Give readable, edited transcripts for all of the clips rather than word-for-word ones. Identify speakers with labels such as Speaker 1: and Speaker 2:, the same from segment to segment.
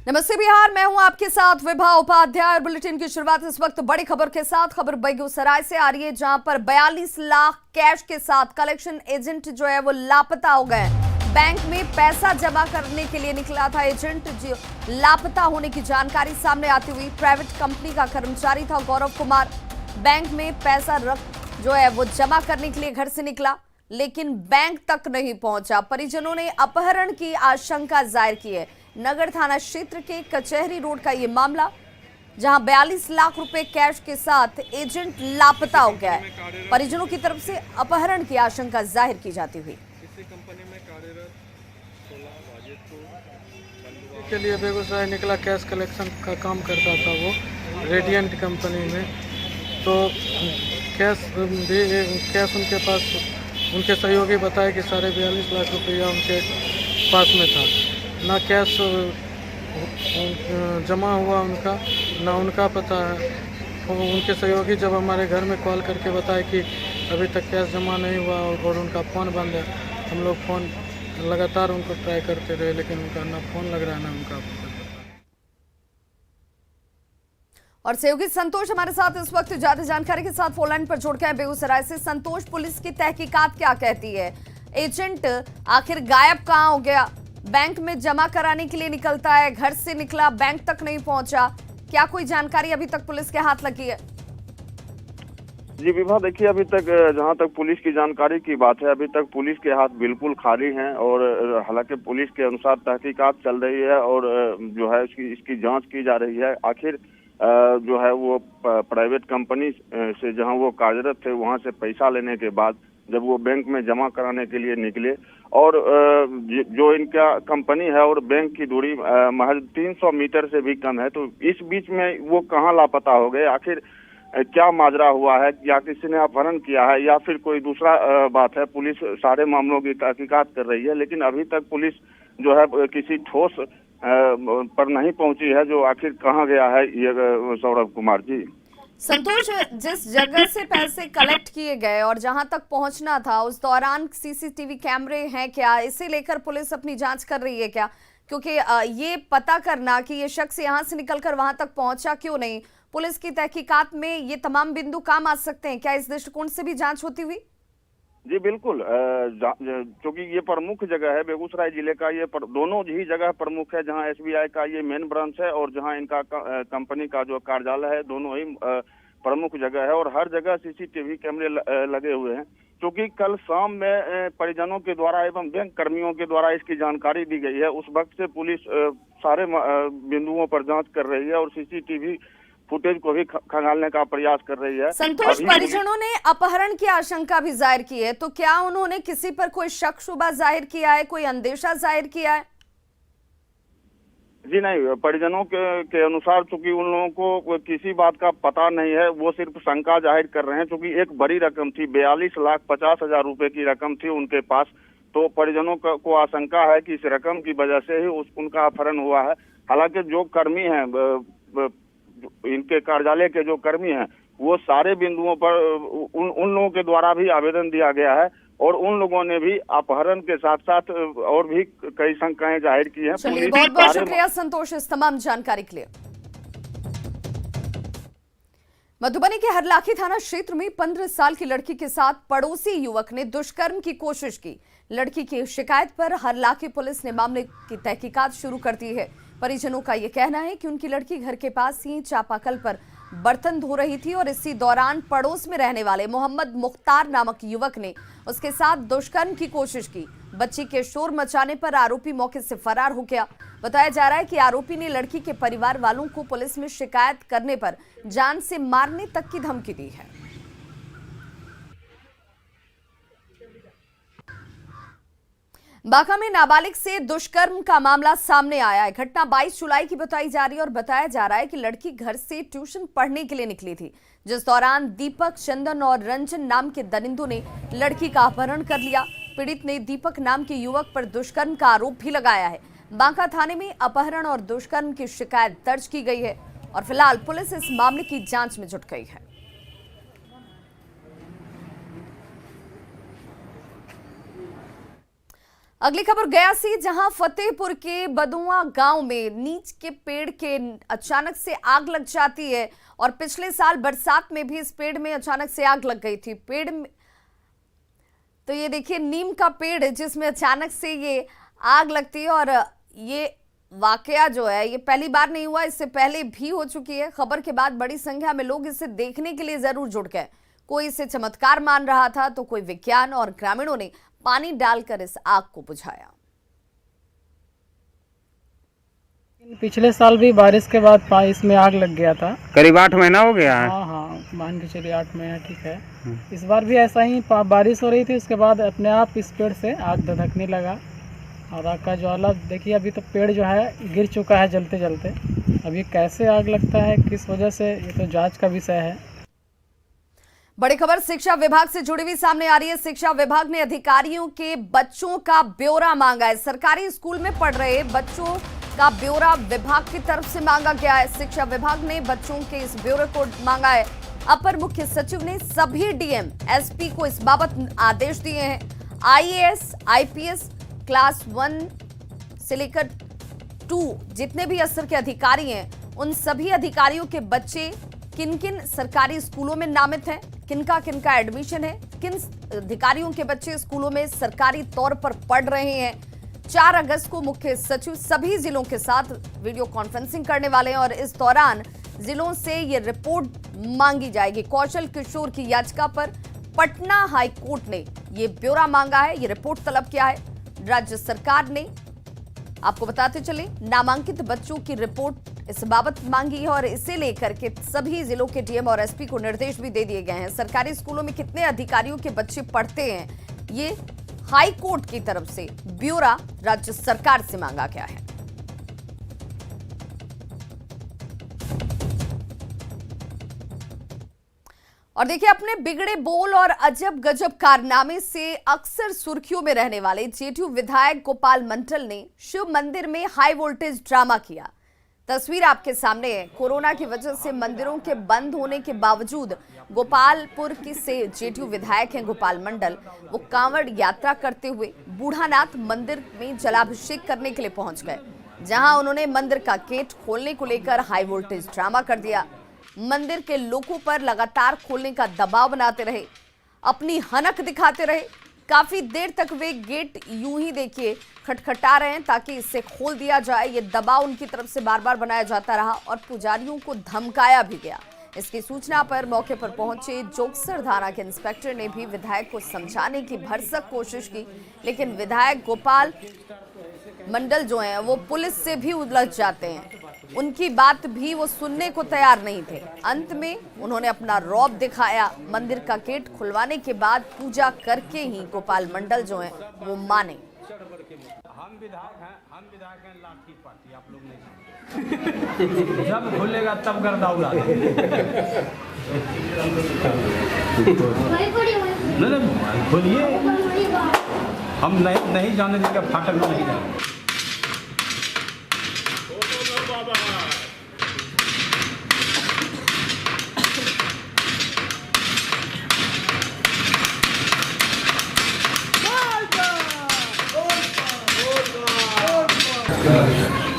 Speaker 1: नमस्ते बिहार, मैं हूं आपके साथ विभा उपाध्याय और बुलेटिन की शुरुआत इस वक्त बड़ी खबर के साथ। खबर बेगूसराय से आ रही है, जहां पर 42 लाख कैश के साथ कलेक्शन एजेंट जो है वो लापता हो गए। बैंक में पैसा जमा करने के लिए निकला था एजेंट, जो लापता होने की जानकारी सामने आती हुई। प्राइवेट कंपनी का कर्मचारी था गौरव कुमार। बैंक में पैसा जो है वो जमा करने के लिए घर से निकला, लेकिन बैंक तक नहीं पहुंचा। परिजनों ने अपहरण की आशंका जाहिर की है। नगर थाना क्षेत्र के कचहरी रोड का यह मामला, जहां 42 लाख रुपए कैश के साथ एजेंट लापता हो गया है। परिजनों की तरफ से अपहरण की आशंका जाहिर की जाती हुई।
Speaker 2: इसी कंपनी में कार्यरत 16 वाजिद को
Speaker 3: के लिए बेगूसराय निकला। कैश कलेक्शन का काम करता था वो रेडियंट कंपनी में। तो कैश उनके पास, उनके सहयोगी बताए कि 42.5 लाख रुपया उनके पास में था। ना कैश जमा हुआ उनका, ना उनका पता है। उनके सहयोगी जब हमारे घर में कॉल करके बताए कि अभी तक कैश जमा नहीं हुआ और उनका फ़ोन बंद है, हम लोग फ़ोन लगातार उनको ट्राई करते रहे, लेकिन उनका ना फ़ोन लग रहा है ना उनका।
Speaker 1: और सहयोगी संतोष हमारे साथ इस वक्त ज्यादा जानकारी के साथ फोन लाइन पर जुड़ गए हैं बेगूसराय से। संतोष, पुलिस की तहकीकात क्या कहती है? एजेंट आखिर गायब कहाँ हो गया? बैंक में जमा कराने के लिए निकलता है, घर से निकला, बैंक तक नहीं पहुंचा। क्या कोई जानकारी अभी तक पुलिस के हाथ लगी है?
Speaker 4: जी विभा, देखिए अभी तक जहां तक पुलिस की जानकारी की बात है, अभी तक पुलिस के हाथ बिल्कुल खाली हैं। और हालांकि पुलिस के अनुसार तहकीकात चल रही है और जो है इसकी जांच की जा रही है। आखिर जो है वो प्राइवेट कंपनी से जहां वो कार्यरत थे वहां से पैसा लेने के बाद जब वो बैंक में जमा कराने के लिए निकले, और जो इनका कंपनी है और बैंक की दूरी महज 300 मीटर से भी कम है, तो इस बीच में वो कहाँ लापता हो गए? आखिर क्या माजरा हुआ है? या किसी ने अपहरण किया है या फिर कोई दूसरा बात है? पुलिस सारे मामलों की तहकीकात कर रही है, लेकिन अभी तक पुलिस जो है किसी ठोस पर नहीं पहुंची है जो आखिर कहाँ गया है ये सौरभ कुमार जी।
Speaker 1: संतोष, जिस जगह से पैसे कलेक्ट किए गए और जहां तक पहुंचना था, उस दौरान सीसीटीवी कैमरे हैं क्या? इसे लेकर पुलिस अपनी जांच कर रही है क्या? क्योंकि ये पता करना कि ये शख्स यहां से निकलकर वहां तक पहुंचा क्यों नहीं, पुलिस की तहकीकात में ये तमाम बिंदु काम आ सकते हैं। क्या इस दृष्टिकोण से भी जांच होती हुई?
Speaker 4: जी बिल्कुल, क्योंकि ये प्रमुख जगह है बेगूसराय जिले का। ये दोनों ही जगह प्रमुख है, जहां एसबीआई का ये मेन ब्रांच है और जहां इनका कंपनी का जो कार्यालय है, दोनों ही प्रमुख जगह है। और हर जगह सीसीटीवी कैमरे लगे हुए हैं। क्योंकि कल शाम में परिजनों के द्वारा एवं बैंक कर्मियों के द्वारा इसकी जानकारी दी गई है, उस वक्त से पुलिस सारे बिंदुओं पर जांच कर रही है और सीसीटीवी फुटेज को भी खंगालने का प्रयास कर रही है।
Speaker 1: संतोष, परिजनों ने अपहरण की आशंका भी जाहिर की है, तो क्या उन्होंने किसी पर कोई शक शुबा जाहिर किया है, कोई अंदेशा जाहिर किया है?
Speaker 4: जी नहीं, परिजनों के अनुसार चूंकि उन लोगों को किसी बात का पता नहीं है, वो सिर्फ शंका जाहिर कर रहे हैं। क्योंकि एक बड़ी रकम थी, 42,50,000 रुपए की रकम थी उनके पास, तो परिजनों को आशंका है कि इस रकम की वजह से ही उनका अपहरण हुआ है। हालांकि जो कर्मी हैं, इनके कार्यालय के जो कर्मी हैं, वो सारे बिंदुओं पर उन लोगों के द्वारा भी आवेदन दिया गया है और उन लोगों ने भी अपहरण के साथ साथ और भी कई शंकाएं जाहिर की हैं।
Speaker 1: चलिए, बहुत बहुत शुक्रिया संतोष इस तमाम जानकारी के लिए। मधुबनी के हरलाखी थाना क्षेत्र में 15 साल की लड़की के साथ पड़ोसी युवक ने दुष्कर्म की कोशिश की। लड़की की शिकायत पर हरलाखी पुलिस ने मामले की तहकीकात शुरू कर दी है। परिजनों का यह कहना है कि उनकी लड़की घर के पास ही चापाकल पर बर्तन धो रही थी और इसी दौरान पड़ोस में रहने वाले मोहम्मद मुख्तार नामक युवक ने उसके साथ दुष्कर्म की कोशिश की। बच्ची के शोर मचाने पर आरोपी मौके से फरार हो गया। बताया जा रहा है कि आरोपी ने लड़की के परिवार वालों को पुलिस में शिकायत करने पर जान से मारने तक की धमकी दी है। बांका में नाबालिग से दुष्कर्म का मामला सामने आया है। घटना 22 जुलाई की बताई जा रही है और बताया जा रहा है कि लड़की घर से ट्यूशन पढ़ने के लिए निकली थी, जिस दौरान दीपक, चंदन और रंजन नाम के दरिंदों ने लड़की का अपहरण कर लिया। पीड़ित ने दीपक नाम के युवक पर दुष्कर्म का आरोप भी लगाया है। बांका थाने में अपहरण और दुष्कर्म की शिकायत दर्ज की गई है और फिलहाल पुलिस इस मामले की जांच में जुट गई है। अगली खबर गया से, जहां फतेहपुर के बदुआ गांव में नीच के पेड़ के अचानक से आग लग जाती है और पिछले साल बरसात में भी इस पेड़ में अचानक से आग लग गई थी। पेड़ में तो ये देखिए नीम का पेड़ जिसमें अचानक से ये आग लगती है और ये वाकया जो है ये पहली बार नहीं हुआ, इससे पहले भी हो चुकी है। खबर के बाद बड़ी संख्या में लोग इसे देखने के लिए जरूर जुट गए। कोई इसे चमत्कार मान रहा था तो कोई विज्ञान, और ग्रामीणों ने पानी डालकर इस आग को बुझाया।
Speaker 5: पिछले साल भी बारिश के बाद इसमें आग लग गया था।
Speaker 6: करीब 8 महीना हो गया है।
Speaker 5: हाँ, मान के चलिए 8 महीना ठीक है। इस बार भी ऐसा ही बारिश हो रही थी, उसके बाद अपने आप इस पेड़ से आग धधकने लगा और आग का ज्वाला देखिए अभी तो पेड़ जो है गिर चुका है जलते जलते। अभी कैसे आग लगता है, किस वजह से, ये तो जांच का विषय है।
Speaker 1: बड़ी खबर शिक्षा विभाग से जुड़ी हुई सामने आ रही है। शिक्षा विभाग ने अधिकारियों के बच्चों का ब्यौरा मांगा है। सरकारी स्कूल में पढ़ रहे बच्चों का ब्यौरा विभाग की तरफ से मांगा गया है। शिक्षा विभाग ने बच्चों के इस ब्यौरे को मांगा है। अपर मुख्य सचिव ने सभी डीएम, एसपी को इस बाबत आदेश दिए हैं। आईएएस, आईपीएस क्लास 1 से लेकर 2 जितने भी स्तर के अधिकारी हैं, उन सभी अधिकारियों के बच्चे किन किन सरकारी स्कूलों में नामित हैं, किनका एडमिशन है, किन अधिकारियों के बच्चे स्कूलों में सरकारी तौर पर पढ़ रहे हैं। 4 अगस्त को मुख्य सचिव सभी जिलों के साथ वीडियो कॉन्फ्रेंसिंग करने वाले हैं और इस दौरान जिलों से ये रिपोर्ट मांगी जाएगी। कौशल किशोर की याचिका पर पटना हाई कोर्ट ने ये ब्यौरा मांगा है, ये रिपोर्ट तलब किया है। राज्य सरकार ने, आपको बताते चले, नामांकित बच्चों की रिपोर्ट इस बाबत मांगी है और इसे लेकर के सभी जिलों के डीएम और एसपी को निर्देश भी दे दिए गए हैं। सरकारी स्कूलों में कितने अधिकारियों के बच्चे पढ़ते हैं, ये हाई कोर्ट की तरफ से ब्यौरा राज्य सरकार से मांगा गया है। और देखिए, अपने बिगड़े बोल और अजब गजब कारनामे से अक्सर सुर्खियों में रहने वाले जेडीयू विधायक गोपाल मंडल ने शिव मंदिर में हाई वोल्टेज ड्रामा किया। तस्वीर आपके सामने है। कोरोना की वजह से मंदिरों के बंद होने के बावजूद गोपालपुर के से जेडीयू विधायक हैं गोपाल मंडल, वो कांवड़ यात्रा करते हुए बूढ़ानाथ मंदिर में जलाभिषेक करने के लिए पहुंच गए, जहां उन्होंने मंदिर का गेट खोलने को लेकर हाई वोल्टेज ड्रामा कर दिया। मंदिर के लोगों पर लगातार खोलने का दबाव बनाते रहे, अपनी हनक दिखाते रहे। काफी देर तक वे गेट यूं ही देखिए खटखटा रहे हैं ताकि इसे खोल दिया जाए। ये दबाव उनकी तरफ से बार बार बनाया जाता रहा और पुजारियों को धमकाया भी गया। इसकी सूचना पर मौके पर पहुंचे जोगसर थाना के इंस्पेक्टर ने भी विधायक को समझाने की भरसक कोशिश की, लेकिन विधायक गोपाल मंडल जो हैं वो पुलिस से भी उलझ जाते हैं। उनकी बात भी वो सुनने को तैयार नहीं थे। अंत में उन्होंने अपना रौब दिखाया। मंदिर का गेट खुलवाने के बाद पूजा करके ही गोपाल मंडल जो हैं वो माने।
Speaker 7: हम विधायक हैं लाठी पार्टी, आप लोग नहीं जब खुलेगा तब गर्दा उड़ा नहीं खोलिए। हम नहीं जाने देंगे, फाटक में नहीं जाएंगे।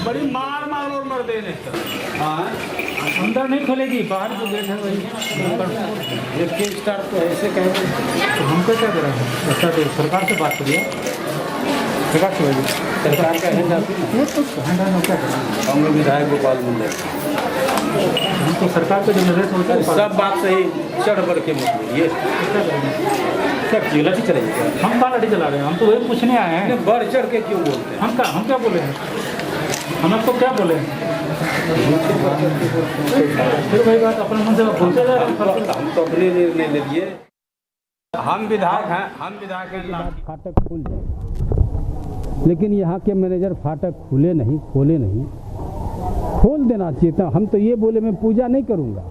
Speaker 7: बड़ी मार मार और मर देने। अंदर नहीं खोलेगी, बाहर जो गेट है वही। एक स्टार तो ऐसे कहेंगे तो हमको क्या करें? अच्छा तो सरकार से बात करिए, सरकार से भाई, सरकार का है जाती है वो तो हैंडल क्या करें। हम लोग विधायक गोपाल मंडल, हम तो सरकार को जो निर्देश होता है सब बात सही चढ़ बढ़ के मतलब ये क्या लाठी चलाइए? हम कहाँ लाठी चला रहे हैं? हम तो वही पूछने आए हैं। बढ़ चढ़ के क्यों बोलते हैं? हम क्या बोले हैं? हम आपको क्या बोले? फिर वही बात अपने मन से बोलते जा रहे हैं। हम तो अपने निर्णय ले लिए। हम विधायक हैं,
Speaker 8: फाटक खुल जाए, लेकिन यहाँ के मैनेजर फाटक खोले नहीं, खोल देना चाहिए था। हम तो ये बोले मैं पूजा नहीं करूँगा,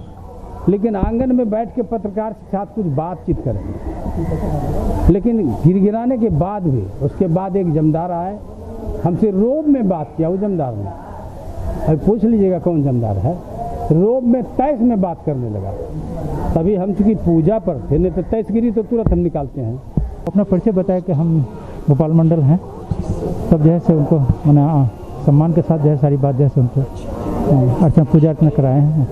Speaker 8: लेकिन आंगन में बैठ के पत्रकार के साथ कुछ बातचीत करेंगे। लेकिन गिरगिराने के बाद भी, उसके बाद एक जमदार आए, हमसे रोब में बात किया। वो जमदार ने, अब पूछ लीजिएगा कौन जमदार है, रोब में तैस में बात करने लगा। तभी हम चूँकि पूजा पर थे, नहीं तो तैसगिरी तो तुरंत हम निकालते हैं।
Speaker 5: अपना परिचय बताया कि हम गोपाल मंडल हैं।
Speaker 8: सब जो है से उनको मैंने सम्मान के साथ जो है सारी बात जो है से उनको अर्चना पूजा अर्चना कराए हैं।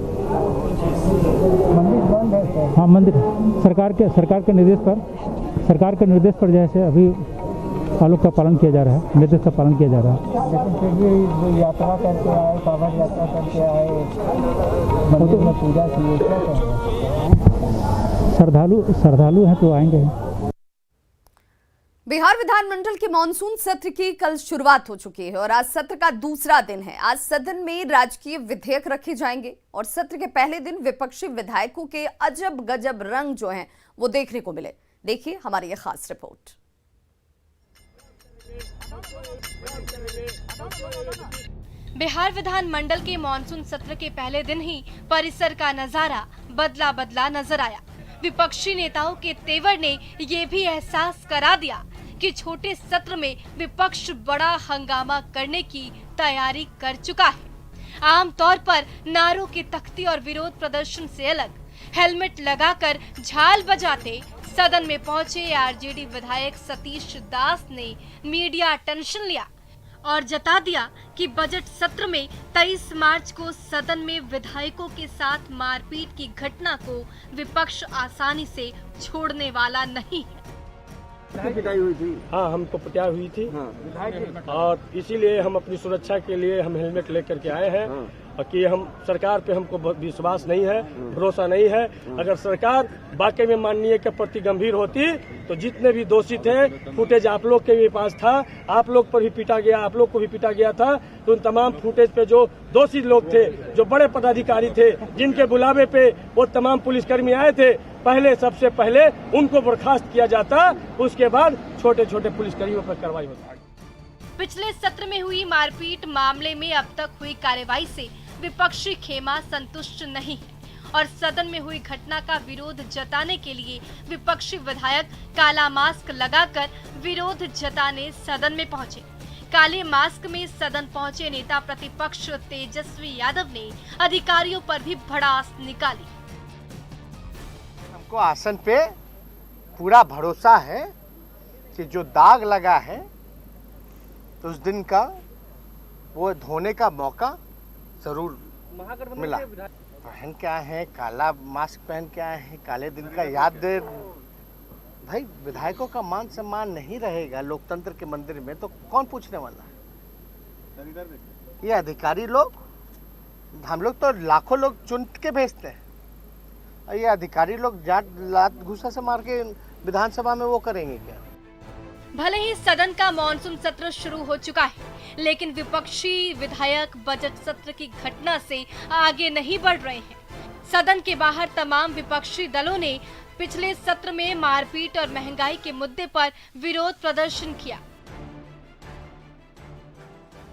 Speaker 8: मंदिर बंद है? हाँ, मंदिर सरकार के निर्देश पर जैसे अभी आलोक का पालन किया जा रहा है, निर्देश का पालन किया जा रहा है।
Speaker 5: लेकिन फिर भी यात्रा करके आए, कांवड़ यात्रा करके आए, मंदिर में पूजा की, क्या
Speaker 8: श्रद्धालु हैं तो आएंगे।
Speaker 1: बिहार विधानमंडल के मानसून सत्र की कल शुरुआत हो चुकी है और आज सत्र का दूसरा दिन है। आज सदन में राजकीय विधेयक रखे जाएंगे और सत्र के पहले दिन विपक्षी विधायकों के अजब गजब रंग जो हैं वो देखने को मिले। देखिए हमारी ये खास रिपोर्ट।
Speaker 6: बिहार विधानमंडल के मानसून सत्र के पहले दिन ही परिसर का नजारा बदला नजर आया। विपक्षी नेताओं के तेवर ने ये भी एहसास करा दिया कि छोटे सत्र में विपक्ष बड़ा हंगामा करने की तैयारी कर चुका है। आमतौर पर नारों की तख्ती और विरोध प्रदर्शन से अलग हेलमेट लगाकर झाल बजाते सदन में पहुंचे आरजेडी विधायक सतीश दास ने मीडिया अटेंशन लिया और जता दिया कि बजट सत्र में 23 मार्च को सदन में विधायकों के साथ मारपीट की घटना को विपक्ष आसानी से छोड़ने वाला नहीं है।
Speaker 9: पिटाई हुई थी? हाँ, हमको पिटाई हुई थी। हाँ। और इसीलिए हम अपनी सुरक्षा के लिए हम हेलमेट लेकर के आए हैं। हाँ। और कि हम सरकार पे हमको विश्वास नहीं है, भरोसा नहीं है। अगर सरकार वाकई में माननीय के प्रति गंभीर होती तो जितने भी दोषी थे, फुटेज आप लोग के भी पास था, आप लोग पर भी पीटा गया, आप लोग को भी पीटा गया था, तो उन तमाम फुटेज पे जो दोषी लोग थे, जो बड़े पदाधिकारी थे, जिनके बुलावे पे वो तमाम पुलिसकर्मी आए थे, सबसे पहले उनको बर्खास्त किया जाता, उसके बाद छोटे छोटे पुलिसकर्मियों पर कार्रवाई होती।
Speaker 6: पिछले सत्र में हुई मारपीट मामले में अब तक हुई कार्रवाई से विपक्षी खेमा संतुष्ट नहीं है और सदन में हुई घटना का विरोध जताने के लिए विपक्षी विधायक काला मास्क लगाकर विरोध जताने सदन में पहुंचे। काले मास्क में सदन पहुंचे नेता प्रतिपक्ष तेजस्वी यादव ने अधिकारियों पर भी भड़ास निकाली।
Speaker 10: हमको आसन पे पूरा भरोसा है कि जो दाग लगा है तो उस दिन का वो धोने का मौका जरूर मिला। पहन के आए हैं, काला मास्क पहन के आए हैं, काले दिन का याद दे। भाई विधायकों का मान सम्मान नहीं रहेगा लोकतंत्र के मंदिर में तो कौन पूछने वाला है? ये अधिकारी लोग, हम लोग तो लाखों लोग चुन के भेजते हैं और ये अधिकारी लोग जाट लात घुसा से मार के विधानसभा में वो करेंगे क्या?
Speaker 6: भले ही सदन का मानसून सत्र शुरू हो चुका है, लेकिन विपक्षी विधायक बजट सत्र की घटना से आगे नहीं बढ़ रहे हैं। सदन के बाहर तमाम विपक्षी दलों ने पिछले सत्र में मारपीट और महंगाई के मुद्दे पर विरोध प्रदर्शन किया।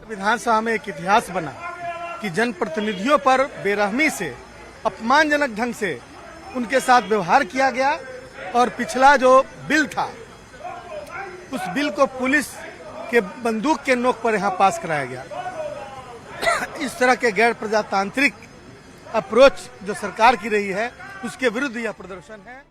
Speaker 11: विधानसभा में एक इतिहास बना कि जनप्रतिनिधियों पर बेरहमी से, अपमानजनक ढंग से उनके साथ व्यवहार किया गया और पिछला जो बिल था उस बिल को पुलिस के बंदूक के नोक पर यहाँ पास कराया गया। इस तरह के गैर प्रजातांत्रिक अप्रोच जो सरकार की रही है उसके विरुद्ध यह प्रदर्शन है।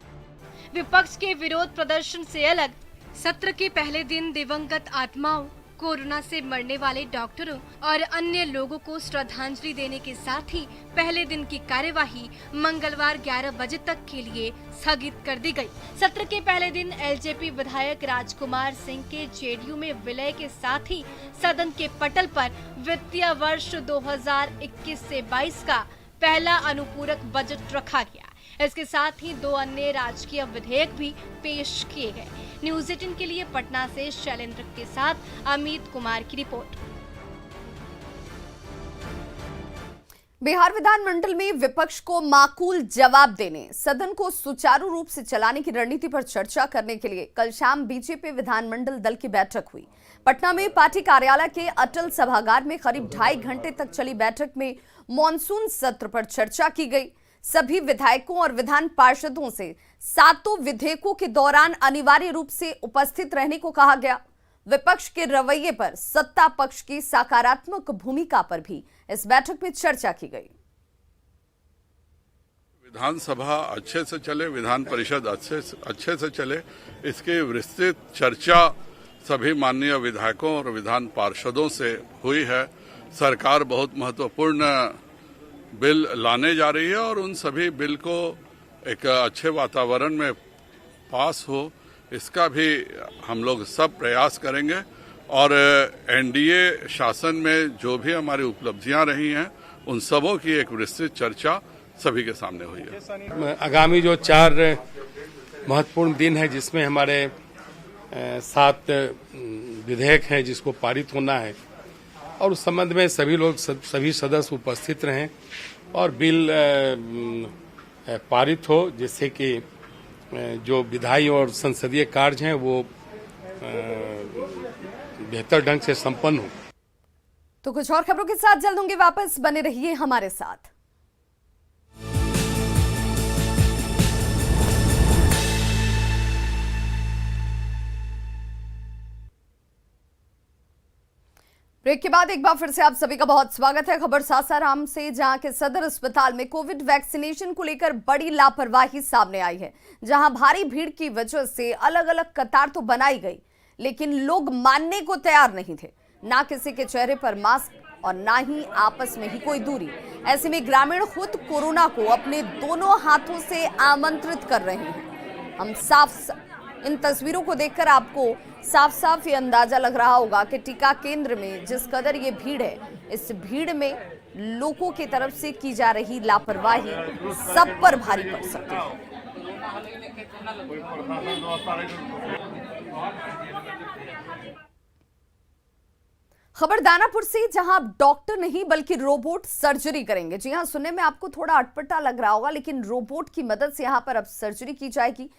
Speaker 6: विपक्ष के विरोध प्रदर्शन से अलग सत्र के पहले दिन दिवंगत आत्माओं, कोरोना से मरने वाले डॉक्टरों और अन्य लोगों को श्रद्धांजलि देने के साथ ही पहले दिन की कार्यवाही मंगलवार 11 बजे तक के लिए स्थगित कर दी गई। सत्र के पहले दिन एलजेपी विधायक राजकुमार सिंह के जेडीयू में विलय के साथ ही सदन के पटल पर वित्तीय वर्ष 2021 से 22 का पहला अनुपूरक बजट रखा गया। इसके साथ ही 2 अन्य राजकीय विधेयक भी पेश किए गए। न्यूज़ 18 के लिए पटना से शैलेंद्र के साथ अमित कुमार की रिपोर्ट।
Speaker 1: बिहार विधानमंडल में विपक्ष को माकूल जवाब देने, सदन को सुचारू रूप से चलाने की रणनीति पर चर्चा करने के लिए कल शाम बीजेपी विधानमंडल दल की बैठक हुई। पटना में पार्टी कार्यालय के अटल सभागार में करीब 2.5 घंटे तक चली बैठक में मॉनसून सत्र पर चर्चा की गई। सभी विधायकों और विधान पार्षदों से 7 विधेयकों के दौरान अनिवार्य रूप से उपस्थित रहने को कहा गया। विपक्ष के रवैये पर सत्ता पक्ष की सकारात्मक भूमिका पर भी इस बैठक में चर्चा की गई।
Speaker 2: विधानसभा अच्छे से चले, विधान परिषद अच्छे से चले, इसके विस्तृत चर्चा सभी माननीय विधायकों और विधान पार्षदों से हुई है। सरकार बहुत महत्वपूर्ण बिल लाने जा रही है और उन सभी बिल को एक अच्छे वातावरण में पास हो, इसका भी हम लोग सब प्रयास करेंगे। और एनडीए शासन में जो भी हमारी उपलब्धियां रही हैं उन सबों की एक विस्तृत चर्चा सभी के सामने हुई है।
Speaker 12: आगामी जो 4 महत्वपूर्ण दिन है जिसमें हमारे 7 विधेयक हैं जिसको पारित होना है और उस संबंध में सभी सदस्य उपस्थित रहें और बिल पारित हो, जिससे कि जो विधायी और संसदीय कार्य हैं वो बेहतर ढंग से संपन्न हो।
Speaker 1: तो कुछ और खबरों के साथ जल्द होंगे वापस, बने रहिए हमारे साथ। ब्रेक के बाद एक बार फिर से आप सभी का बहुत स्वागत है। खबर सासाराम से, जहां के सदर अस्पताल में कोविड वैक्सीनेशन को लेकर बड़ी लापरवाही सामने आई है। जहां भारी भीड़ की वजह से अलग अलग कतार तो बनाई गई, लेकिन लोग मानने को तैयार नहीं थे। ना किसी के चेहरे पर मास्क और ना ही आपस में ही कोई दूरी। ऐसे में ग्रामीण खुद कोरोना को अपने दोनों हाथों से आमंत्रित कर रहे हैं। हम इन तस्वीरों को देखकर आपको साफ साफ ये अंदाजा लग रहा होगा कि टीका केंद्र में जिस कदर ये भीड़ है, इस भीड़ में लोगों की तरफ से की जा रही लापरवाही सब पर भारी पड़ सकती है। खबर दानापुर से, जहां अब डॉक्टर नहीं बल्कि रोबोट सर्जरी करेंगे। जी हां, सुनने में आपको थोड़ा अटपटा लग रहा होगा, लेकिन रोबोट की मदद से यहां पर अब सर्जरी की जाएगी।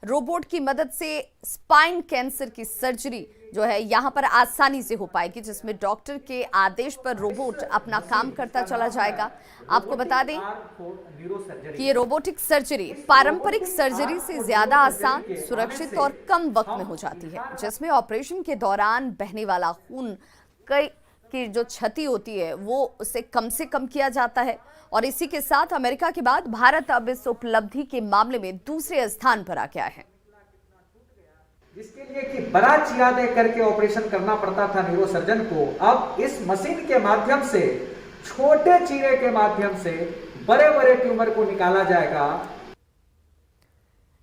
Speaker 1: रोबोट की मदद से स्पाइन कैंसर की सर्जरी जो है यहां पर आसानी से हो पाएगी, जिसमें डॉक्टर के आदेश पर रोबोट अपना काम करता चला जाएगा। आपको बता दें कि ये रोबोटिक सर्जरी पारंपरिक सर्जरी से ज्यादा आसान, सुरक्षित और कम वक्त में हो जाती है, जिसमें ऑपरेशन के दौरान बहने वाला खून की जो क्षति होती है वो उसे कम से कम किया जाता है। और इसी के साथ अमेरिका के बाद भारत अब इस उपलब्धि के मामले में दूसरे स्थान पर आ गया है।
Speaker 13: जिसके लिए कि बड़ा चीरा दे करके ऑपरेशन करना पड़ता था न्यूरोसर्जन को, अब इस मशीन के माध्यम से, छोटे चीरे के माध्यम से बड़े बड़े ट्यूमर को निकाला जाएगा।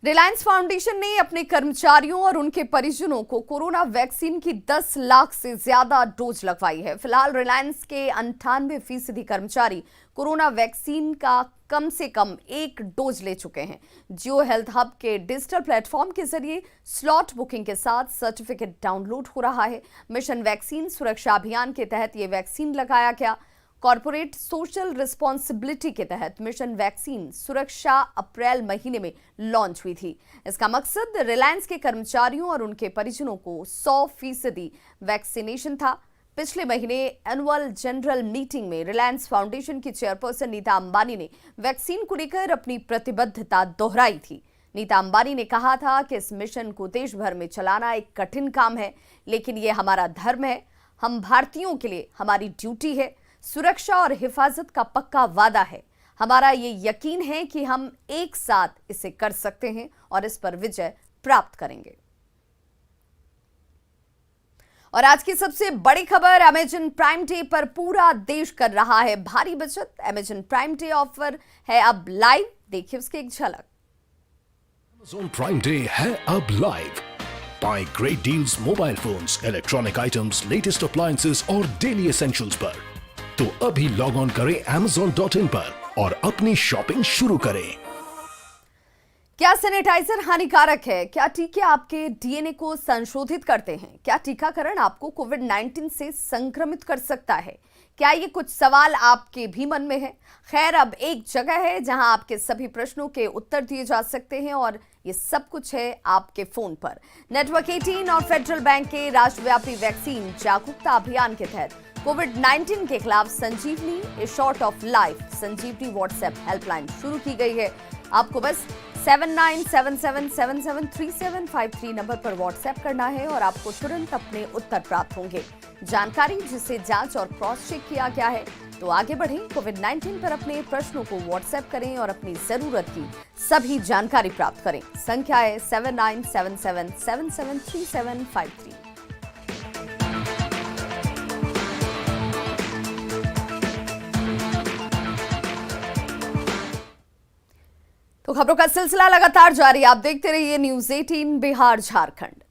Speaker 1: रिलायंस फाउंडेशन ने अपने कर्मचारियों और उनके परिजनों को कोरोना वैक्सीन की 10 लाख से ज्यादा डोज लगवाई है। फिलहाल रिलायंस के 98% कर्मचारी कोरोना वैक्सीन का कम से कम 1 डोज ले चुके हैं। जियो हेल्थ हब के डिजिटल प्लेटफॉर्म के जरिए स्लॉट बुकिंग के साथ सर्टिफिकेट डाउनलोड हो रहा है। मिशन वैक्सीन सुरक्षा अभियान के तहत ये वैक्सीन लगाया गया। कॉर्पोरेट सोशल रिस्पॉन्सिबिलिटी के तहत मिशन वैक्सीन सुरक्षा अप्रैल महीने में लॉन्च हुई थी। इसका मकसद रिलायंस के कर्मचारियों और उनके परिजनों को 100% वैक्सीनेशन था। पिछले महीने एनुअल जनरल मीटिंग में रिलायंस फाउंडेशन की चेयरपर्सन नीता अंबानी ने वैक्सीन को लेकर अपनी प्रतिबद्धता दोहराई थी। नीता अंबानी ने कहा था कि इस मिशन को देश भर में चलाना एक कठिन काम है, लेकिन ये हमारा धर्म है। हम भारतीयों के लिए हमारी ड्यूटी है। सुरक्षा और हिफाजत का पक्का वादा है। हमारा ये यकीन है कि हम एक साथ इसे कर सकते हैं और इस पर विजय प्राप्त करेंगे। और आज की सबसे बड़ी खबर, अमेजन प्राइम डे पर पूरा देश कर रहा है भारी बचत। अमेजन प्राइम डे ऑफर है अब लाइव, देखिए उसकी एक झलक।
Speaker 14: अमेजन प्राइम डे है अब live. Buy great deals mobile phones, electronic items, latest appliances और डेली एसेंशियल्स पर। तो अभी लॉग ऑन करें amazon.in पर और अपनी शॉपिंग शुरू करें।
Speaker 1: क्या सैनिटाइजर हानिकारक है? क्या टीके आपके डीएनए को संशोधित करते हैं? क्या टीकाकरण आपको कोविड-19 से संक्रमित कर सकता है? क्या ये कुछ सवाल आपके भी मन में है? खैर, अब एक जगह है जहां आपके सभी प्रश्नों के उत्तर दिए जा सकते हैं और ये सब कुछ है आपके फोन पर। नेटवर्क 18 और फेडरल बैंक के राष्ट्रव्यापी वैक्सीन जागरूकता अभियान के तहत कोविड-19 के खिलाफ Sanjeevani a shot of life Sanjeevani WhatsApp helpline शुरू की गई है। आपको बस 7977773753 नंबर पर व्हाट्सएप करना है और आपको तुरंत अपने उत्तर प्राप्त होंगे। जानकारी जिसे जांच और क्रॉस चेक किया गया है। तो आगे बढ़ें, कोविड-19 पर अपने प्रश्नों को व्हाट्सएप करें और अपनी जरूरत की सभी जानकारी प्राप्त करें। संख्या है 7977773753। तो खबरों का सिलसिला लगातार जारी, आप देखते रहिए न्यूज़ 18 बिहार झारखंड।